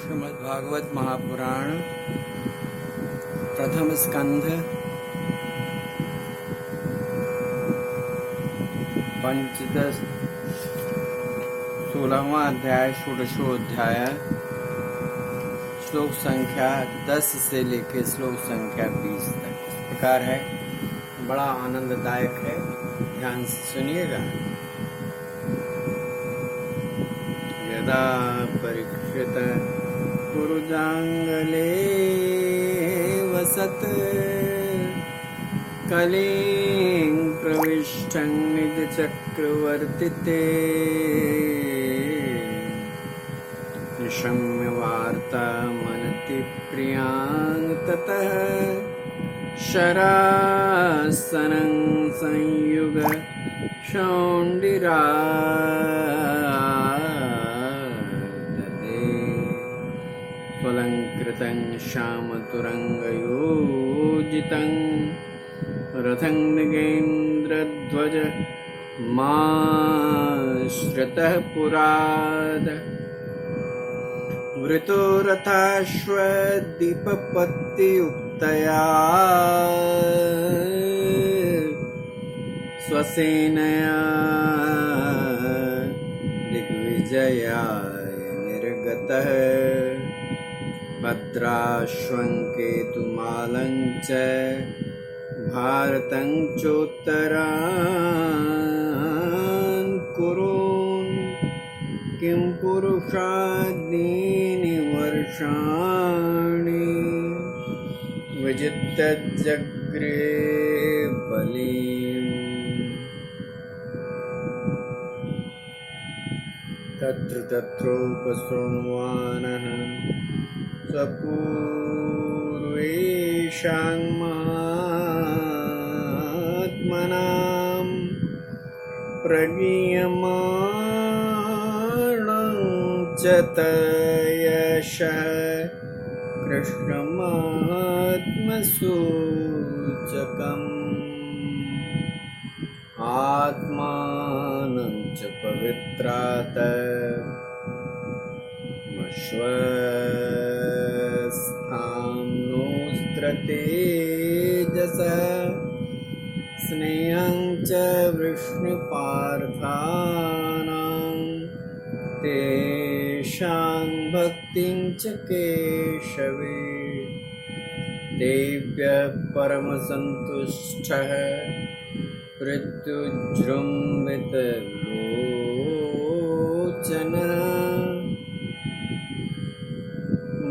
श्रीमद्भागवत महापुराण प्रथम स्कंध पंचदश 16वां अध्याय षोडशोध्याय श्लोक संख्या 10 से लेकर श्लोक संख्या 20 तक इस प्रकार है। बड़ा आनंददायक है, ध्यान से सुनिएगा। यदा परीक्षित पुरुजांगले वसत कलिं प्रविष्टं निजचक्रवर्तिते निशम्य वार्ता मनति प्रियां ततः शरासनं संयुग शौंडिरा स्वलंकृतं श्यामतुरंगयोजितं रथं नगेन्द्रध्वज माश्रितः पुराद वृतो रथाश्वदीपपत्तियुक्तया स्वसेनया दिग्विजयाय निर्गतः भद्राश्वं केतुमालं च भारतं चोत्तरान् कुरून् किं पुरुषादीनि वर्षाणि विजित्य जग्रे बलिम् तत्र तत्रोपशृण्वानः स्वपूर्वेषां महात्मनां प्रगीयमाणं च तयशः कृष्णमात्मसूचकम् आत्मानं च पवित्रात् तेजसः स्नेहं च वृष्णिपार्थानां तेषां भक्तिं च केशवे देव्यः परमसन्तुष्टः प्रत्युज्जृम्भितलोचनः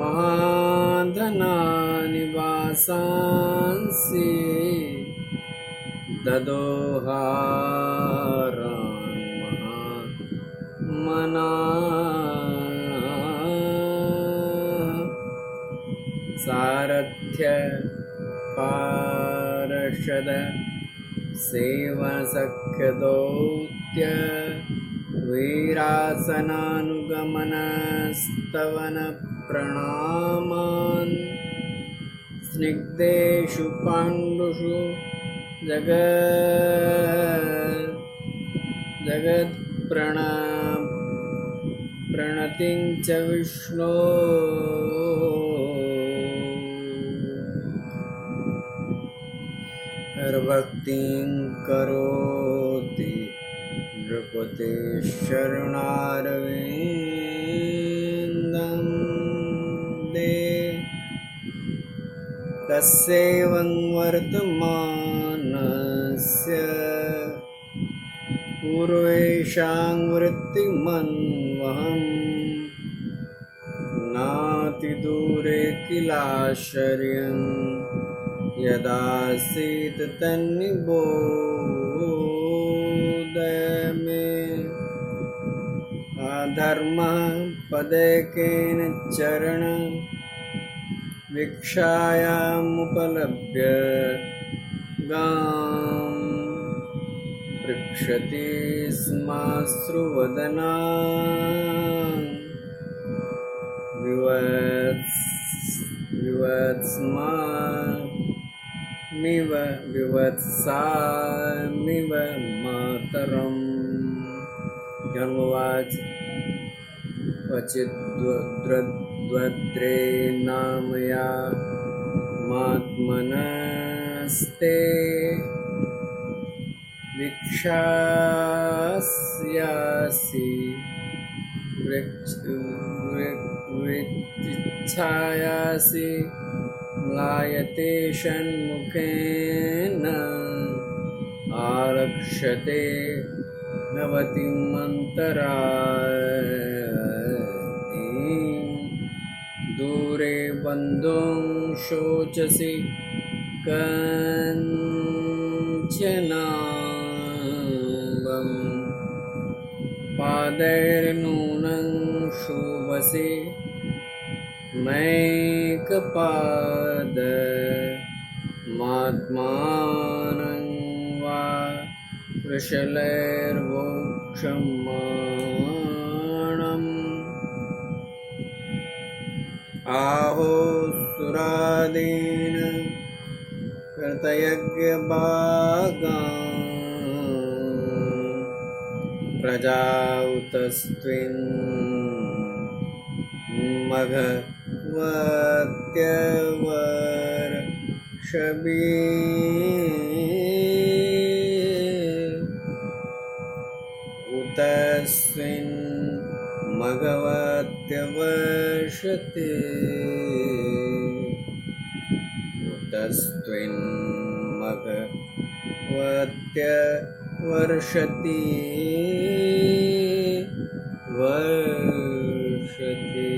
महाधनानि वासांसि ददोहारान् महामनाः सारथ्य पार्षद सेवनसख्यदौत्य वीरासनानुगमनस्तवन प्रणामान् स्निग्धेषु पाण्डुषु जगत्प्रणतिं च विष्णो हरभक्तिं करोति नृपते शरणारविन्दं तस्यैवं वर्तमानस्य पूर्वेषां वृत्तिमन्वहं नातिदूरे किलाश्चर्यं यदासीत् तन्निबोध मे अधर्मः पदैकेन चरण वीक्षायामुपलभ्य गां पृक्षति स्माश्रुवदना विवत्सामिव मातरम्। जन्मवाच क्वचिद्द्वद्रे नामया मात्मनस्ते वीक्षास्यासि वृच्छायासि म्लायते षण्मुखेन आरक्षते नवतिमन्तराळीं दूरे बन्धुं शोचसि कञ्चनाम्बम् पादैर्नूनं शुभसि मैकपादमात्मानं वा वृषलैर्वोक्षमाणम् आहो सुरादीन कृतयज्ञभागान् प्रजाउतस्त्विन् मघवत्यवर्षभि उतस्त्विन् मघवत्यवर्षते उतस्त्विन् मघवत्यवर्षति वर्षते।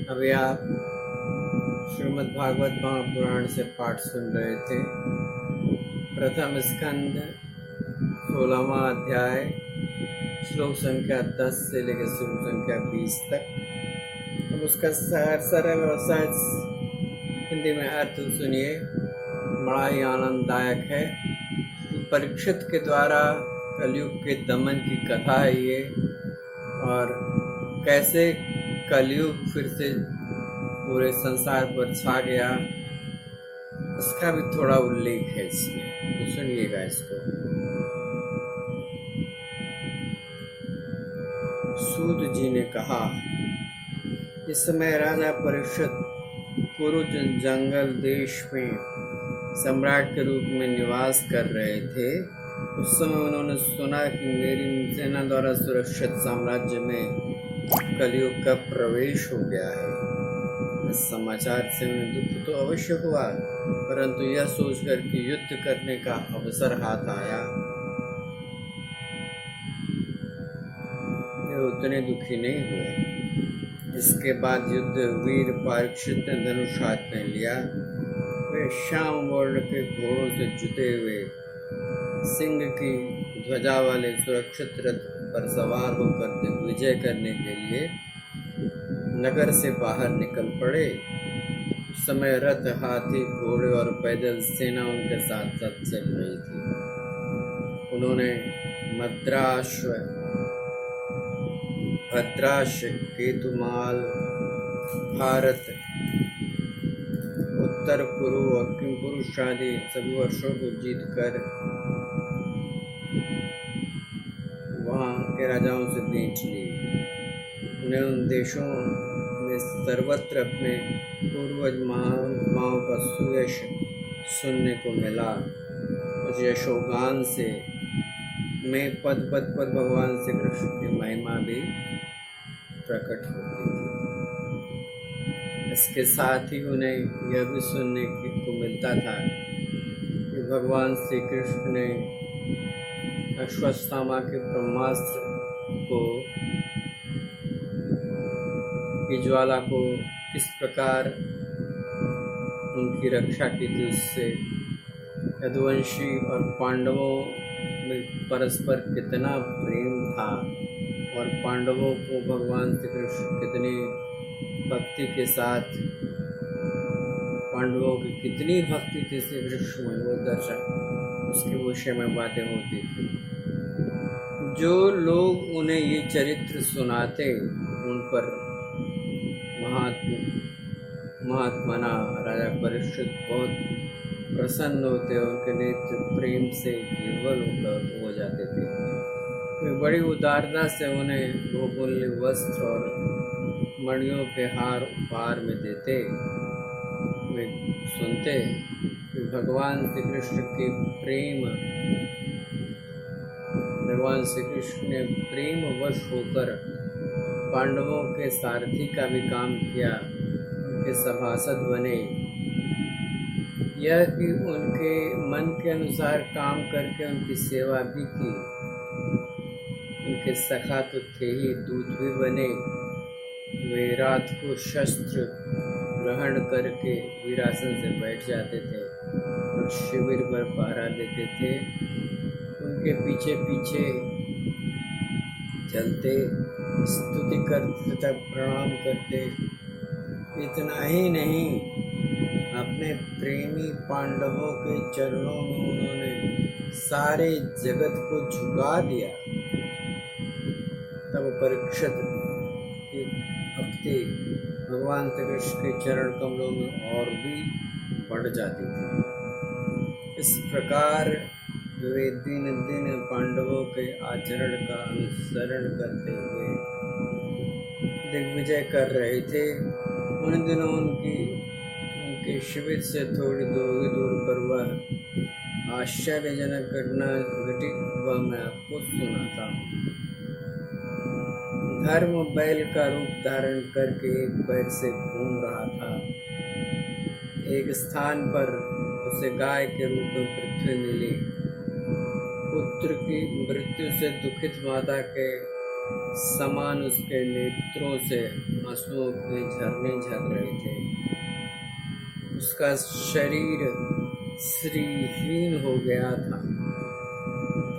अभी आप श्रीमद् भागवत महापुराण से पाठ सुन रहे थे। प्रथम स्कंद 16वां अध्याय श्लोक संख्या 10 से लेकर श्लोक संख्या 20 तक। अब उसका सरल और सहज हिंदी में अर्थ सुनिए, बड़ा ही आनंददायक है। परीक्षित के द्वारा कलयुग के दमन की कथा है ये, और कैसे कलयुग फिर से पूरे संसार पर छा गया, इसका भी थोड़ा उल्लेख है इसमें, तो सुनिएगा इसको। सूत जी ने कहा, इस समय राजा परीक्षित कुरु जंगल देश में सम्राट के रूप में निवास कर रहे थे। उस समय उन्होंने सुना कि मेरी सेना द्वारा सुरक्षित साम्राज्य में कलयुग का प्रवेश हो गया है। इस समाचार से उन्हें दुख तो अवश्य हुआ, परंतु यह सोचकर कि युद्ध करने का अवसर हाथ आया, वे उतने दुखी नहीं हुए। इसके बाद युद्ध वीर परीक्षित ने धनुष हाथ में लिया। वे श्याम वर्ण के घोड़ों से जुते हुए सिंह की ध्वजा वाले सुरक्षित रथ पर सवार होकर दिग्विजय करने के लिए नगर से बाहर निकल पड़े। उस समय रथ, हाथी, घोड़े और पैदल सेना उनके साथ साथ चल रही थी। उन्होंने मद्राश्व, भद्राश, केतुमाल, भारत, उत्तर कुरु और किमपुरुष आदि सभी वर्षों को जीतकर वहाँ के राजाओं से भेंट ली। उन्हें उन देशों में सर्वत्र अपने पूर्वज महात्माओं का सुयश सुनने को मिला। उस यशोगान से में पद पद पर भगवान श्री कृष्ण की महिमा भी प्रकट होती थी। इसके साथ ही उन्हें यह भी सुनने को मिलता था कि भगवान श्री कृष्ण ने अश्वत्थामा के ब्रह्मास्त्र की ज्वाला को किस प्रकार उनकी रक्षा की थी। उससे यदुवंशी और पांडवों में परस्पर कितना प्रेम था, और पांडवों को भगवान श्री कृष्ण कितनी भक्ति के साथ, पांडवों की कितनी भक्ति थी श्री कृष्ण में, वो दर्शन उसके विषय में बातें होती थी। जो लोग उन्हें ये चरित्र सुनाते उन पर महात्मना राजा परीक्षित बहुत प्रसन्न होते, उनके नेत्र प्रेम से विह्वल हो जाते थे। वे बड़ी उदारता से उन्हें बहुमूल्य वस्त्र और मणियों के हार उपहार में देते। वे सुनते कि भगवान श्री कृष्ण ने प्रेम वश होकर पांडवों के सारथी का भी काम किया, उनके सभासद बने। यह कि उनके मन के अनुसार काम करके उनकी सेवा भी की। उनके सखा तो थे ही, दूत भी बने। वे रात को शस्त्र ग्रहण करके वीरासन से बैठ जाते थे और शिविर पर पहरा देते थे। उनके पीछे पीछे चलते, स्तुति करते तथा प्रणाम करते। इतना ही नहीं, अपने प्रेमी पांडवों के चरणों में उन्होंने सारे जगत को झुका दिया। तब परीक्षित की भक्ति भगवान श्री कृष्ण के चरण कमलों में और भी बढ़ जाती थी। इस प्रकार वे दिन दिन पांडवों के आचरण का अनुसरण करते हुए दिग्विजय कर रहे थे। उन दिनों उनके शिविर से थोड़ी दूर पर वह आश्चर्यजनक घटना घटी, वह मैं आपको सुनाता हूँ। धर्म बैल का रूप धारण करके एक पैर से घूम रहा था। एक स्थान पर उसे गाय के रूप में पृथ्वी मिली। पुत्र की मृत्यु से दुखित माता के समान उसके नेत्रों से आंसुओं के झरने झर रहे थे। उसका शरीर श्रीहीन हो गया था।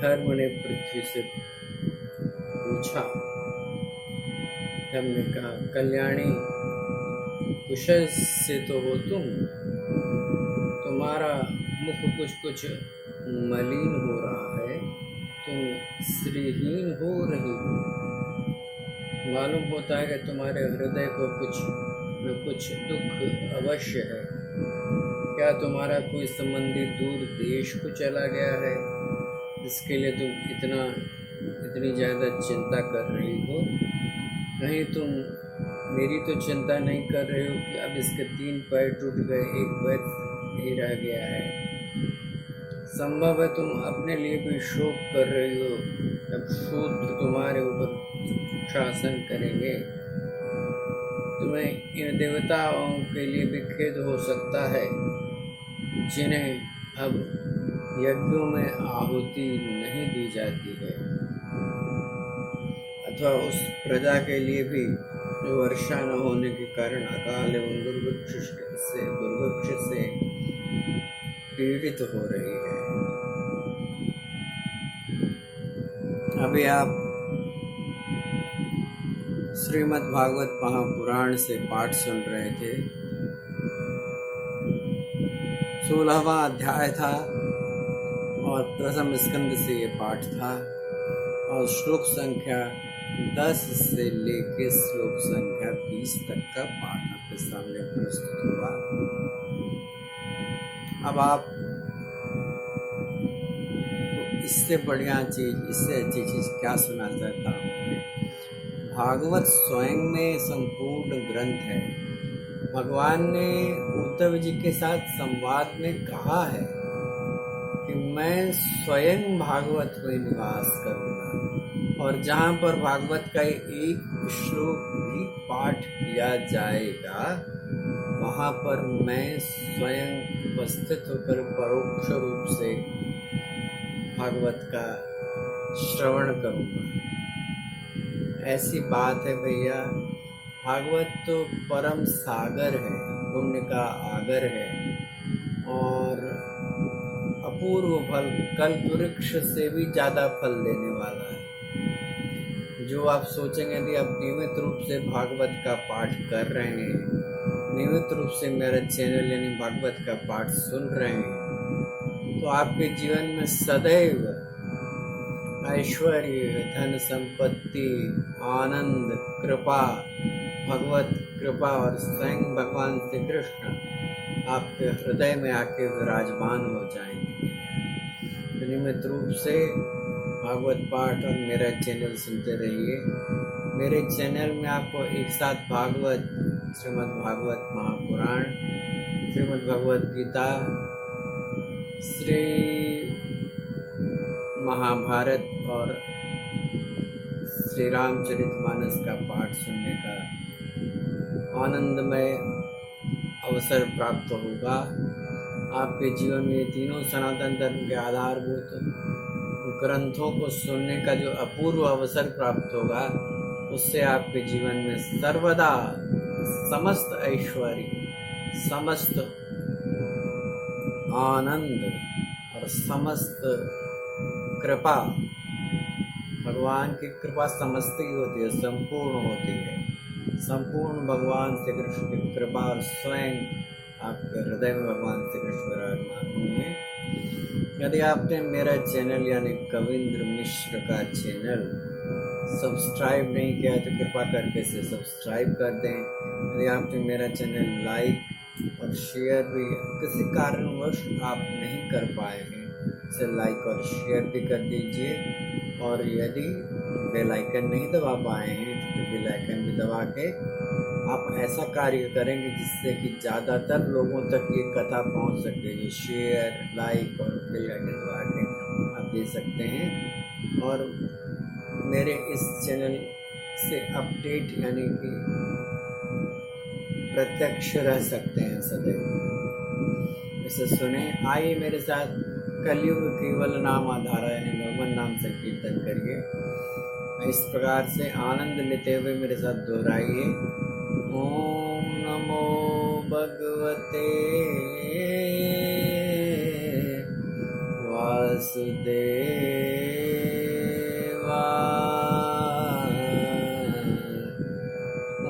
धर्म ने पृथ्वी से पूछा, हमने कहा, कल्याणी, कुशल से तो हो तुम? तुम्हारा मुख कुछ मलिन हो रहा है, तुम श्रीहीन हो रही हो। मालूम होता है कि तुम्हारे हृदय को कुछ न कुछ दुख अवश्य है। क्या तुम्हारा कोई संबंधी दूर देश को चला गया है, इसके लिए तुम इतनी ज़्यादा चिंता कर रही हो? नहीं, तुम मेरी तो चिंता नहीं कर रहे हो कि अब इसके 3 पैर टूट गए, एक पैर ही रह गया है। संभव है तुम अपने लिए भी शोक कर रही हो। अब शूद्र तुम्हारे ऊपर शासन करेंगे। तुम्हें इन देवताओं के लिए भी खेद हो सकता है जिन्हें अब यज्ञों में आहुति नहीं दी जाती है, अथवा उस प्रजा के लिए भी जो वर्षा न होने के कारण अकाल एवं दुर्भिक्ष से पीड़ित हो रही है। अभी आप श्रीमद् भागवत महापुराण से पाठ सुन रहे थे। 16वां अध्याय था और प्रथम स्कंद से ये पाठ था और श्लोक संख्या 10 से लेके श्लोक संख्या 20 तक का पाठ आपके सामने प्रस्तुत हुआ। अब आप इससे बढ़िया चीज, इससे अच्छी चीज क्या सुना चाहता हूँ। भागवत स्वयं में संपूर्ण ग्रंथ है। भगवान ने उद्धव जी के साथ संवाद में कहा है कि मैं स्वयं भागवत में निवास करूंगा, और जहाँ पर भागवत का एक श्लोक भी पाठ किया जाएगा वहाँ पर मैं स्वयं उपस्थित होकर परोक्ष रूप से भागवत का श्रवण करूंगा। ऐसी बात है भैया। भागवत तो परम सागर है, पुण्य का आगर है और अपूर्व फल, कल्प वृक्ष से भी ज्यादा फल देने वाला है। जो आप सोचेंगे यदि आप नियमित रूप से भागवत का पाठ कर रहे हैं, नियमित रूप से मेरा चैनल यानी भागवत का पाठ सुन रहे हैं, तो आपके जीवन में सदैव ऐश्वर्य, धन संपत्ति, आनंद, कृपा, भगवत कृपा और स्वयं भगवान श्री कृष्ण आपके हृदय में आके विराजमान हो जाएंगे। तो नियमित रूप से भागवत पाठ और मेरा चैनल सुनते रहिए। मेरे चैनल में आपको एक साथ भागवत, श्रीमद् भागवत महापुराण, श्रीमद् भगवत गीता, श्री महाभारत और श्री रामचरितमानस का पाठ सुनने का आनंदमय अवसर प्राप्त होगा। आपके जीवन में तीनों सनातन धर्म के आधारभूत ग्रंथों को सुनने का जो अपूर्व अवसर प्राप्त होगा, उससे आपके जीवन में सर्वदा समस्त ऐश्वर्य, समस्त आनंद और समस्त कृपा, भगवान की कृपा समस्त ही होती है, संपूर्ण होती है। संपूर्ण भगवान श्री कृष्ण की कृपा और स्वयं आपके हृदय में भगवान श्री कृष्ण विराजमान होंगे। यदि आपने मेरा चैनल यानी कविंद्र मिश्र का चैनल सब्सक्राइब नहीं किया है तो कृपा करके इसे सब्सक्राइब कर दें। यदि आपने मेरा चैनल लाइक और शेयर भी किसी कारणवश आप नहीं कर पाए हैं, इसे लाइक और शेयर भी कर दीजिए। और यदि बेल आइकन नहीं दबा पाए हैं तो बेल आइकन भी दबा के आप ऐसा कार्य करेंगे जिससे कि ज़्यादातर लोगों तक ये कथा पहुंच सके। जो शेयर, लाइक और बेल आइकन दबा के आप दे सकते हैं और मेरे इस चैनल से अपडेट यानी कि प्रत्यक्ष रह सकते हैं सदैव। इसे सुने, आइए मेरे साथ कलयुग केवल नाम आधारा यानी भगवान नाम से कीर्तन करिए। इस प्रकार से आनंद लेते हुए मेरे साथ दोहराइए। ओम नमो भगवते वासुदेवाय।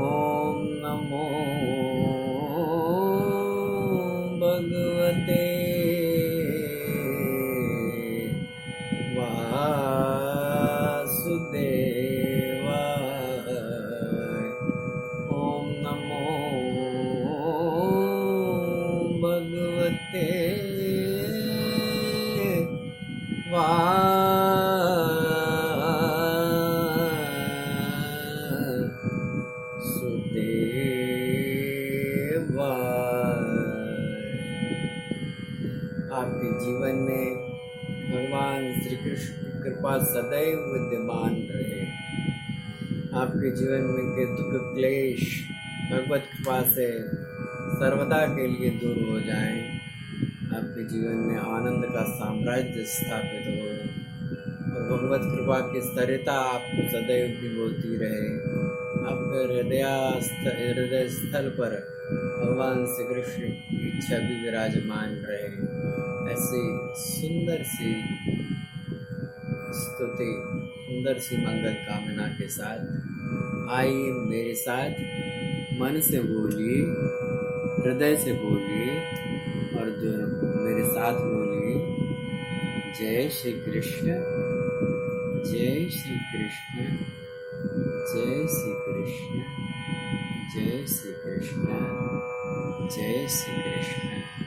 ओम नमो भगवते वासुदेवाय। ओम नमो भगवते वासुदेवाय। आपके जीवन में भगवान श्री कृष्ण की कृपा सदैव विद्यमान रहे। आपके जीवन में के दुख क्लेश भगवत कृपा से सर्वदा के लिए दूर हो जाएं। आपके जीवन में आनंद का साम्राज्य स्थापित हो और भगवत कृपा की सरिता आपको सदैव भिगोती रहे। आपके हृदय स्थल पर भगवान श्री कृष्ण की छवि विराजमान रहे। ऐसी सुंदर सी स्तुति, सुंदर सी मंगल कामना के साथ आइए मेरे साथ मन से बोलिए, हृदय से बोलिए और दोनों मेरे साथ बोलिए। जय श्री कृष्ण, जय श्री कृष्ण, जय श्री कृष्ण, जय श्री कृष्ण, जय श्री कृष्ण।